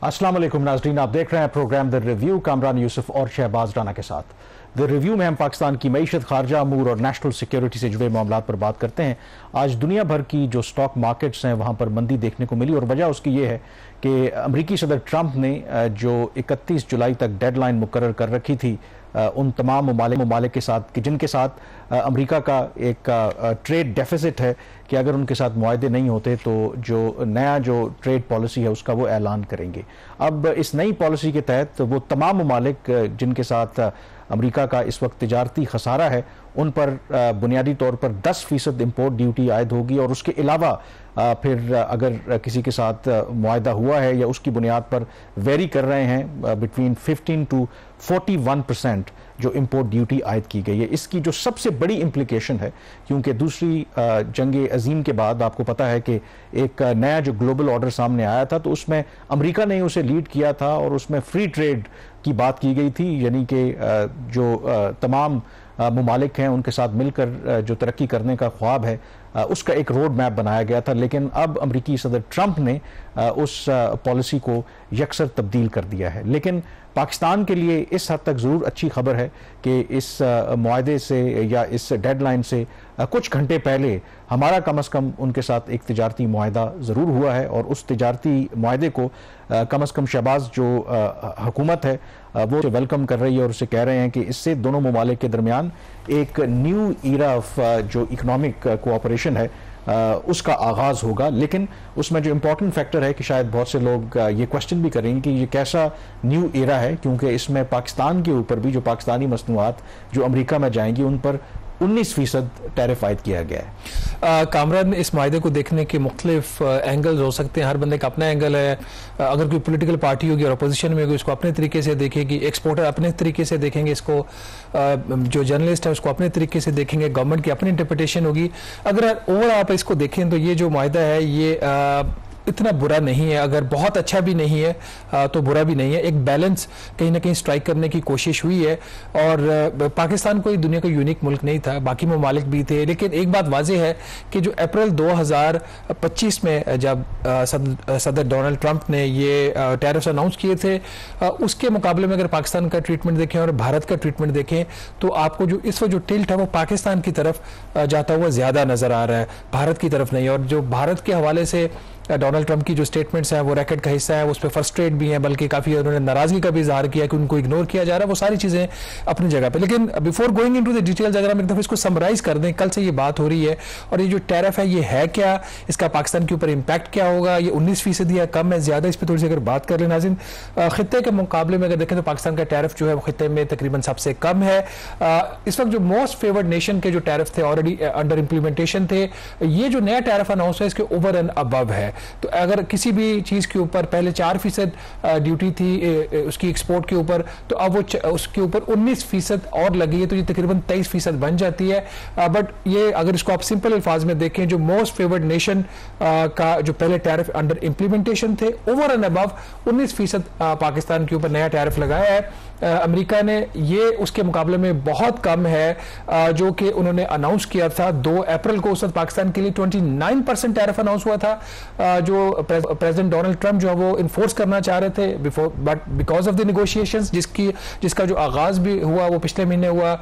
अस्सलाम वालेकुम नाज़रीन, आप देख रहे हैं program the review Kamran Yousuf और शहबाज राना के साथ। द रिव्यू में हम पाकिस्तान की मईशत, खारजा अमूर और नेशनल सिक्योरिटी से जुड़े मामलात पर बात करते हैं। आज दुनिया भर की जो स्टॉक मार्केट्स हैं वहाँ पर मंदी देखने को मिली और वजह उसकी ये है कि अमरीकी सदर ट्रंप ने जो 31 जुलाई तक डेडलाइन मुकर्रर कर रखी थी उन तमाम ममालिक के साथ कि जिनके साथ अमेरिका का एक ट्रेड डेफिसिट है कि अगर उनके साथ मुआहदे नहीं होते तो जो नया जो ट्रेड पॉलिसी है उसका वो ऐलान करेंगे। अब इस नई पॉलिसी के तहत वो तमाम ममालिक जिनके साथ अमेरिका का इस वक्त तिजारती खसारा है उन पर बुनियादी तौर पर 10% इम्पोर्ट ड्यूटी आयद होगी और उसके अलावा फिर अगर किसी के साथ मुआहदा हुआ है या उसकी बुनियाद पर वेरी कर रहे हैं बिटवीन 15 to 41% जो इम्पोर्ट ड्यूटी आयद की गई है। इसकी जो सबसे बड़ी इम्प्लीकेशन है, क्योंकि दूसरी जंग अजीम के बाद आपको पता है कि एक नया जो ग्लोबल ऑर्डर सामने आया था तो उसमें अमेरिका ने उसे लीड किया था और उसमें फ्री ट्रेड की बात की गई थी, यानी कि जो तमाम ममालिक हैं उनके साथ मिलकर जो तरक्की करने का ख्वाब है उसका एक रोड मैप बनाया गया था। लेकिन अब अमरीकी सदर ट्रंप ने उस पॉलिसी को यकसर तब्दील कर दिया है। लेकिन पाकिस्तान के लिए इस हद तक ज़रूर अच्छी खबर है कि इस मुआहदे से या इस डेडलाइन से कुछ घंटे पहले हमारा कम अज़ कम उनके साथ एक तिजारती मुआहदा ज़रूर हुआ है और उस तिजारती मुआहदे को कम अज़ कम शहबाज जो हुकूमत है वो वेलकम कर रही है और उसे कह रहे हैं कि इससे दोनों ममालिक के दरमियान एक न्यू ईरा ऑफ जो इकोनॉमिक कोऑपरेशन है उसका आगाज़ होगा। लेकिन उसमें जो इम्पोर्टेंट फैक्टर है कि शायद बहुत से लोग ये क्वेश्चन भी करेंगे कि ये कैसा न्यू एरा है, क्योंकि इसमें पाकिस्तान के ऊपर भी जो पाकिस्तानी मसनूआत जो अमेरिका में जाएंगी उन पर 19% टैरिफ आयद किया गया है। कामरान, इस मायदे को देखने के मुख्तलिफ एंगल्स हो सकते हैं, हर बंदे का अपना एंगल है। अगर कोई पोलिटिकल पार्टी होगी और अपोजिशन में होगी उसको अपने तरीके से देखेगी, एक्सपोर्टर अपने तरीके से देखेंगे इसको, जो जर्नलिस्ट है उसको अपने तरीके से देखेंगे, गवर्नमेंट की अपनी इंटरप्रिटेशन होगी। अगर ओवरऑल आप इसको देखें तो ये जो मायदा है ये इतना बुरा नहीं है, अगर बहुत अच्छा भी नहीं है तो बुरा भी नहीं है। एक बैलेंस कहीं ना कहीं स्ट्राइक करने की कोशिश हुई है और पाकिस्तान कोई दुनिया का यूनिक मुल्क नहीं था, बाकी ममालिक भी थे। लेकिन एक बात वाज़ेह है कि जो अप्रैल 2025 में जब सदर डोनाल्ड ट्रंप ने ये टैरिफ्स अनाउंस किए थे उसके मुकाबले में अगर पाकिस्तान का ट्रीटमेंट देखें और भारत का ट्रीटमेंट देखें तो आपको जो इस वक्त जो टिल्ट है वो पाकिस्तान की तरफ जाता हुआ ज़्यादा नज़र आ रहा है, भारत की तरफ नहीं। और जो भारत के हवाले से डोनाल्ड ट्रंप की जो स्टेटमेंट्स हैं वो रैकेट का हिस्सा है, उस पर फ्रस्ट्रेट भी हैं, बल्कि काफ़ी उन्होंने नाराज़गी का भी इजहार किया कि उनको इग्नोर किया जा रहा है। वो सारी चीज़ें अपनी जगह पे। लेकिन before going into the details अगर हम एक दफ़ा इसको समराइज कर दें, कल से ये बात हो रही है और ये जो टैरिफ है ये है क्या, इसका पाकिस्तान के ऊपर इम्पैक्ट क्या होगा, ये 19% या कम है ज़्यादा, इस पर थोड़ी सी अगर बात कर लें नाज़रीन। खित्ते के मुकाबले में अगर देखें तो पाकिस्तान का टैरिफ जो है वो खित्ते में तकरीबन सबसे कम है। इस वक्त जो मोस्ट फेवर्ड नेशन के जो टैरिफ थे ऑलरेडी अंडर इम्प्लीमेंटेशन थे, ये जो नया टैरिफ अनाउंस है इसके ओवर एंड अबव है। तो अगर किसी भी चीज़ के ऊपर पहले 4% ड्यूटी थी उसकी एक्सपोर्ट के ऊपर, तो अब वो उसके ऊपर 19% और लगी है, तो ये तकरीबन 23% बन जाती है। बट ये अगर इसको आप सिंपल अल्फाज में देखें, जो मोस्ट फेवर्ड नेशन का जो पहले टैरिफ अंडर इम्प्लीमेंटेशन थे ओवर एंड अबव 19% पाकिस्तान के ऊपर नया टैरिफ लगाया है। अमेरिका ने ये उसके मुकाबले में बहुत कम है जो कि उन्होंने अनाउंस किया था 2 अप्रैल को। उस वक्त पाकिस्तान के लिए 29% टैरिफ अनाउंस हुआ था जो प्रेसिडेंट डोनाल्ड ट्रंप जो है वो इन्फोर्स करना चाह रहे थे before, but because of the negotiations जिसका जो आगाज भी हुआ वो पिछले महीने हुआ।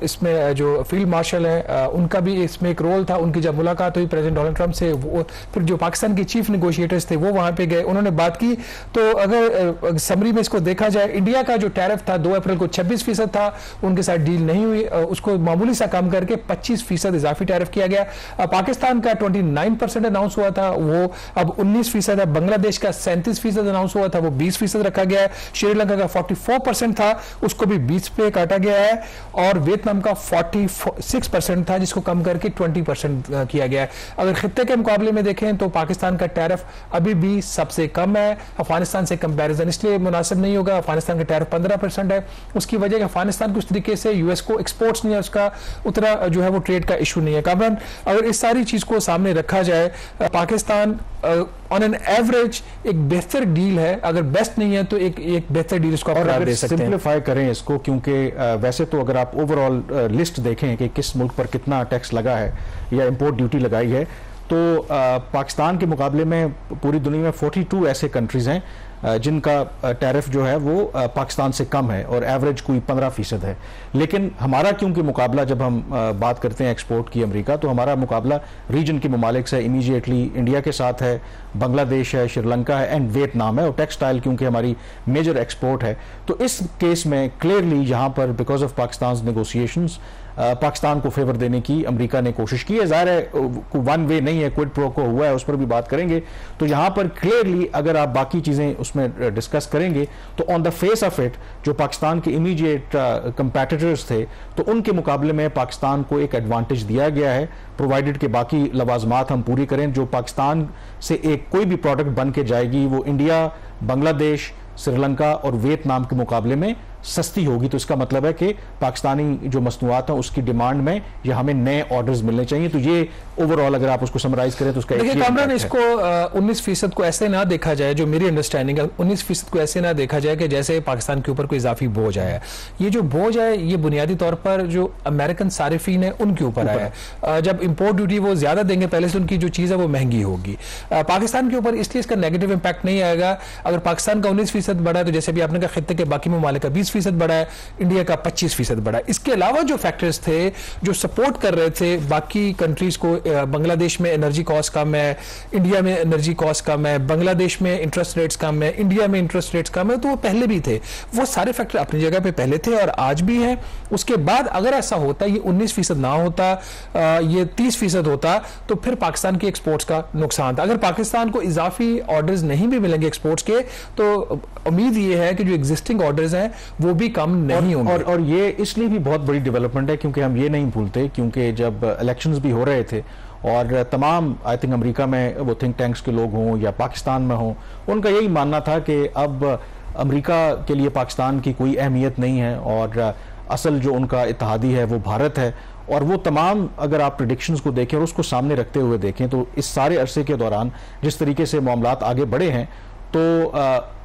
इसमें जो फील्ड मार्शल है उनका भी इसमें एक रोल था। उनकी जब मुलाकात हुई प्रेसिडेंट डोनाल्ड ट्रंप से, वो फिर जो पाकिस्तान के चीफ नेगोशिएटर्स थे वो वहां पे गए, उन्होंने बात की। तो अगर समरी में इसको देखा जाए, इंडिया का जो टैरिफ था 2 अप्रैल को 26% था, उनके साथ डील नहीं हुई, उसको मामूली सा कम करके 25% इजाफी टैरिफ किया गया। पाकिस्तान का 29% अनाउंस हुआ था, वो अब 19% है। बांग्लादेश का 37% अनाउंस हुआ था, वो 20% रखा गया है। श्रीलंका का 44% था, उसको भी 20 पे काटा गया है। और वियतनाम का 46% था, जिसको कम करके 20% किया गया है। अगर खित्ते के मुकाबले में देखें तो पाकिस्तान का टैरिफ अभी भी सबसे कम है। अफगानिस्तान से कंपैरिजन इसलिए मुनासिब नहीं होगा, अफगानिस्तान का टैरिफ 15% है। उसकी वजह कि अफगानिस्तान को उस तरीके से यूएस को एक्सपोर्ट्स नहीं है, उसका उतना जो है वो ट्रेड का इशू नहीं है। कामरान, अगर इस सारी चीज को सामने रखा जाए, पाकिस्तान ऑन एन एवरेज एक बेहतर डील है, अगर बेस्ट नहीं है तो एक बेहतर डील इसको आप दे सकते हैं। सिंप्लीफाई करें इसको, क्योंकि वैसे तो अगर आप ओवरऑल लिस्ट देखें कि किस मुल्क पर कितना टैक्स लगा है या इंपोर्ट ड्यूटी लगाई है, तो पाकिस्तान के मुकाबले में पूरी दुनिया में 42 ऐसे कंट्रीज हैं जिनका टैरिफ जो है वो पाकिस्तान से कम है और एवरेज कोई 15% है। लेकिन हमारा क्योंकि मुकाबला जब हम बात करते हैं एक्सपोर्ट की अमेरिका, तो हमारा मुकाबला रीजन के ममालिक से इमीडिएटली इंडिया के साथ है, बांग्लादेश है, श्रीलंका है एंड वियतनाम है, और टेक्सटाइल क्योंकि हमारी मेजर एक्सपोर्ट है। तो इस केस में क्लियरली यहाँ पर because of Pakistan negotiations Pakistan को फेवर देने की अमेरिका ने कोशिश की है। जाहिर है वन वे नहीं है, क्विड प्रो को हुआ है, उस पर भी बात करेंगे। तो यहाँ पर क्लियरली अगर आप बाकी चीज़ें उसमें डिस्कस करेंगे तो on the face of it जो पाकिस्तान के इमीडिएट कंपेटिटर्स थे तो उनके मुकाबले में पाकिस्तान को एक एडवांटेज दिया गया है, प्रोवाइडेड के बाकी लवाजमात हम पूरी करें। जो पाकिस्तान से एक कोई भी प्रोडक्ट बन के जाएगी वो इंडिया, बांग्लादेश, श्रीलंका और वियतनाम के मुकाबले में सस्ती होगी। तो इसका मतलब है कि पाकिस्तानी जो मसनूआत हैं उसकी डिमांड में या हमें नए ऑर्डर्स मिलने चाहिए। तो ये ओवरऑल अगर आप उसको समराइज करें तो उसका देखिए कामरान, इसको 19% को ऐसे ना देखा जाए, जो मेरी अंडरस्टैंडिंग है 19% को ऐसे ना देखा जाए कि जैसे पाकिस्तान के ऊपर कोई इजाफी बोझ आया है। ये जो बोझ है ये बुनियादी तौर पर जो अमेरिकन सारिफीन है उनके ऊपर आया है। जब इंपोर्ट ड्यूटी वो ज्यादा देंगे पहले से, उनकी जो चीज है वो महंगी होगी पाकिस्तान के ऊपर, इसलिए इसका नेगेटिव इंपैक्ट नहीं आएगा। अगर पाकिस्तान का 19% बढ़ा है तो जैसे भी आपने कहा खित्ते के बाकी ममालिक का 20% बढ़ा है, इंडिया का 25% बढ़ा है। इसके अलावा जो फैक्टर्स थे जो सपोर्ट कर रहे थे बाकी कंट्रीज को, बांग्लादेश में एनर्जी कॉस्ट कम है, इंडिया में एनर्जी कॉस्ट कम है, बांग्लादेश में इंटरेस्ट रेट्स कम है, इंडिया में इंटरेस्ट रेट्स कम है, तो वो पहले भी थे। वो सारे फैक्टर अपनी जगह पे पहले थे और आज भी है। उसके बाद अगर ऐसा होता, ये 19% ना होता, ये 30% होता, तो फिर पाकिस्तान की एक्सपोर्ट्स का नुकसान था। अगर पाकिस्तान को इजाफी ऑर्डर्स नहीं भी मिलेंगे एक्सपोर्ट्स के, तो उम्मीद ये है कि जो एग्जिस्टिंग ऑर्डर्स हैं वो भी कम नहीं होंगे। और ये इसलिए भी बहुत बड़ी डेवलपमेंट है क्योंकि हम ये नहीं भूलते, क्योंकि जब इलेक्शंस भी हो रहे थे और तमाम आई थिंक अमेरिका में वो थिंक टैंक्स के लोग हों या पाकिस्तान में हों, उनका यही मानना था कि अब अमेरिका के लिए पाकिस्तान की कोई अहमियत नहीं है और असल जो उनका इत्तेहादी है वो भारत है। और वो तमाम अगर आप प्रेडिक्शंस को देखें और उसको सामने रखते हुए देखें तो इस सारे अरसे के दौरान जिस तरीके से मामलात आगे बढ़े हैं तो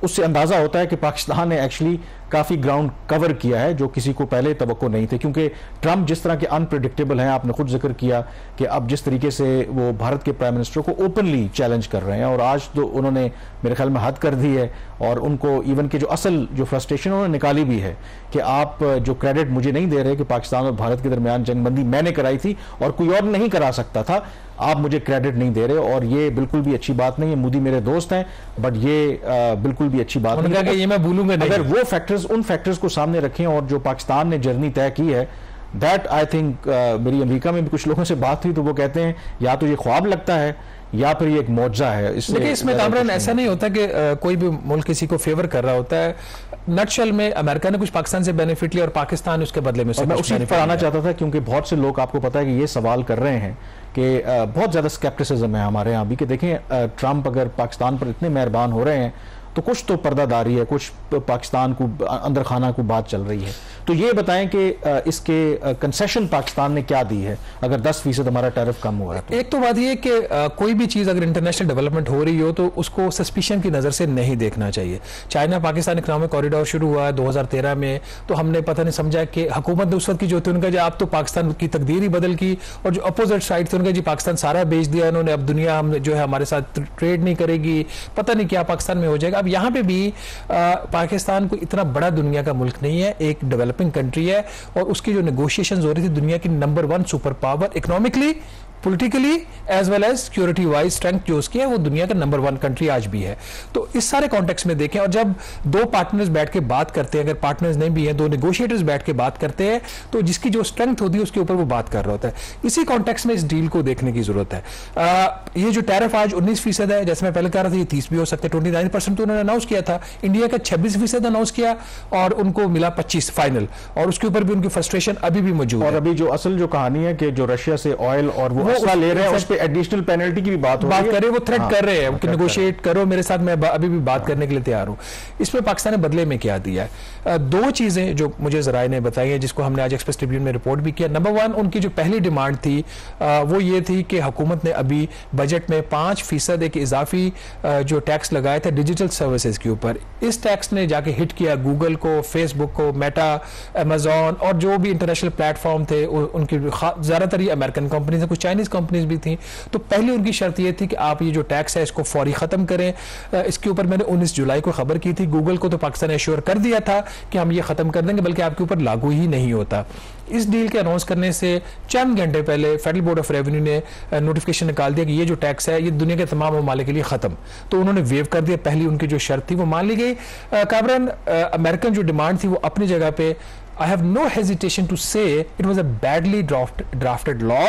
उससे अंदाज़ा होता है कि पाकिस्तान ने एक्चुअली काफ़ी ग्राउंड कवर किया है जो किसी को पहले तवक्को नहीं थे, क्योंकि ट्रंप जिस तरह के अनप्रेडिक्टेबल हैं, आपने खुद जिक्र किया कि अब जिस तरीके से वो भारत के प्राइम मिनिस्टर को ओपनली चैलेंज कर रहे हैं और आज तो उन्होंने मेरे ख्याल में हद कर दी है और उनको इवन के जो असल जो फ्रस्ट्रेशन उन्होंने निकाली भी है कि आप जो क्रेडिट मुझे नहीं दे रहे कि पाकिस्तान और भारत के दरमियान जंगबंदी मैंने कराई थी और कोई और नहीं करा सकता था, आप मुझे क्रेडिट नहीं दे रहे। और ये बिल्कुल भी अच्छी बात नहीं है। मोदी मेरे दोस्त हैं बट ये बिल्कुल भी अच्छी बात नहीं है। ये मैं भूलूंगा नहीं। अगर वो फैक्टर्स उन फैक्टर्स को सामने रखें और जो पाकिस्तान ने जर्नी तय की है, दैट आई थिंक मेरी अमेरिका में भी कुछ लोगों से बात हुई तो वो कहते हैं या तो ये ख्वाब लगता है या फिर ये एक मौजज़ा है। देखिए इसमें कामरान ऐसा नहीं होता कि कोई भी मुल्क किसी को फेवर कर रहा होता है। नटशल में अमेरिका ने कुछ पाकिस्तान से बेनिफिट लिया और पाकिस्तान उसके बदले में। मैं उसी पर आना चाहता था क्योंकि बहुत से लोग आपको पता है कि ये सवाल कर रहे हैं कि बहुत ज़्यादा स्केप्टिसिज्म है हमारे यहाँ भी कि देखें ट्रंप अगर पाकिस्तान पर इतने मेहरबान हो रहे हैं तो कुछ तो पर्दादारी है, कुछ पाकिस्तान को अंदर खाना को बात चल रही है। तो ये बताएं कि इसके कंसेशन पाकिस्तान ने क्या दी है अगर 10% हमारा टैरिफ कम हुआ है तो? एक तो बात ये कि कोई भी चीज़ अगर इंटरनेशनल डेवलपमेंट हो रही हो तो उसको सस्पिशन की नज़र से नहीं देखना चाहिए। चाइना पाकिस्तान इकनॉमिक कॉरिडोर शुरू हुआ है 2013 में, तो हमने पता नहीं समझा कि हुकूमत उस वक्त की जो थी उनका जो आप तो पाकिस्तान की तकदीर ही बदल की, और जो अपोजिट साइड थे उनका जी पाकिस्तान सारा बेच दिया इन्होंने, अब दुनिया हम जो है हमारे साथ ट्रेड नहीं करेगी, पता नहीं क्या पाकिस्तान में हो जाएगा। अब यहाँ पे भी पाकिस्तान को इतना बड़ा दुनिया का मुल्क नहीं है, एक डेवलपिंग कंट्री है और उसकी जो नेगोशिएशंस हो रही थी दुनिया की number 1 super power economically, politically as well as security wise strength जो उसकी है वो दुनिया का नंबर 1 कंट्री आज भी है। तो इस सारे कॉन्टेक्स्ट में देखें और जब दो पार्टनर्स बैठ के बात करते हैं, अगर पार्टनर्स नहीं भी हैं, दो नेगोशिएटर्स बैठ के बात करते हैं तो जिसकी जो स्ट्रेंथ होती है उसके ऊपर वो बात कर रहा होता है। इसी कॉन्टेक्स्ट में इस डील को देखने की जरूरत है। ये जो टैरिफ आज 19% है, जैसे मैं पहले कह रहा था ये 30 भी हो सकते हैं, 29% तो उन्होंने अनाउंस किया था, इंडिया का 26% अनाउंस किया और उनको मिला 25 फाइनल, और उसके ऊपर भी उनकी फ्रस्ट्रेशन अभी भी मौजूद है। और अभी जो असल जो कहानी है कि जो रशिया से ऑयल और वो ले रहे हैं उस पे एडिशनल पेनल्टी की भी बात करे, वो थ्रेट कर रहे हैं कि नेगोशिएट करो मेरे साथ, मैं अभी भी बात करने के लिए तैयार हूं। इसमें पाकिस्तान ने बदले में क्या दिया है? दो चीजें जो मुझे जराए ने बताई है जिसको हमने आज एक्सप्रेस ट्रिब्यून में रिपोर्ट भी किया। नंबर 1 उनकी जो पहली डिमांड थी वो ये थी कि हुकूमत ने अभी बजट में 5% एक इजाफी जो टैक्स लगाया था डिजिटल सर्विसेज के ऊपर। इस टैक्स ने जाके हिट किया गूगल को, फेसबुक को, मेटा, अमेजॉन और जो भी इंटरनेशनल प्लेटफॉर्म थे उनकी ज्यादातर ये अमेरिकन कंपनी थे, कुछ चाइनीज चाइनीज कंपनीज भी थी। तो पहले उनकी शर्त ये थी कि आप ये जो टैक्स है इसको फौरी खत्म करें। इसके ऊपर मैंने 19 जुलाई को खबर की थी। गूगल को तो पाकिस्तान एश्योर कर दिया था कि हम ये खत्म कर देंगे, बल्कि आपके ऊपर लागू ही नहीं होता। इस डील के अनाउंस करने से चंद घंटे पहले फेडरल बोर्ड ऑफ रेवेन्यू ने नोटिफिकेशन निकाल दिया कि ये जो टैक्स है ये दुनिया के तमाम ममालिक के लिए खत्म। तो उन्होंने वेव कर दिया। पहली उनकी जो शर्त थी वो मान ली गई। कामरान, अमेरिकन जो डिमांड थी वो अपनी जगह पे I have no hesitation to say it was a badly drafted law,